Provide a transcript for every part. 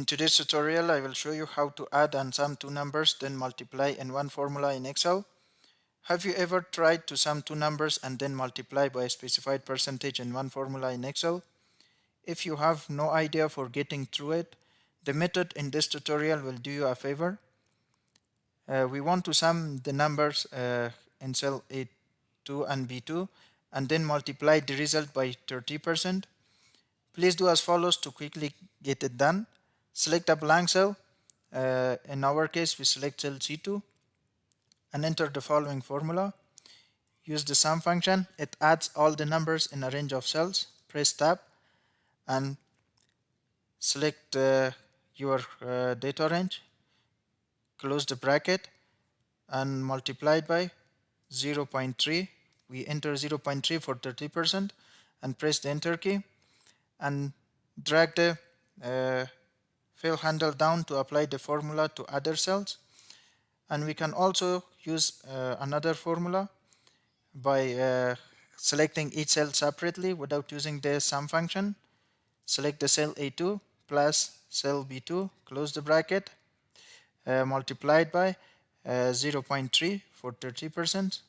In today's tutorial, I will show you how to add and sum two numbers, then multiply in one formula in Excel. Have you ever tried to sum two numbers and then multiply by a specified percentage in one formula in Excel? If you have no idea for getting through it, the method in this tutorial will do you a favor. We want to sum the numbers in cell A2 and B2 and then multiply the result by 30%. Please do as follows to quickly get it done. Select a blank cell. In our case, we select cell C2 and enter the following formula. Use the sum function. It adds all the numbers in a range of cells. Press tab and select your data range. Close the bracket and multiply it by 0.3. We enter 0.3 for 30% and press the enter key and drag the fill handle down to apply the formula to other cells. And we can also use another formula by selecting each cell separately without using the sum function. Select the cell A2 plus cell B2, close the bracket, multiplied by 0.3 for 30%,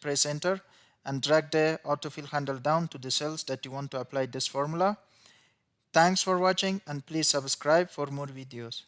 press enter and drag the autofill handle down to the cells that you want to apply this formula. Thanks for watching and please subscribe for more videos.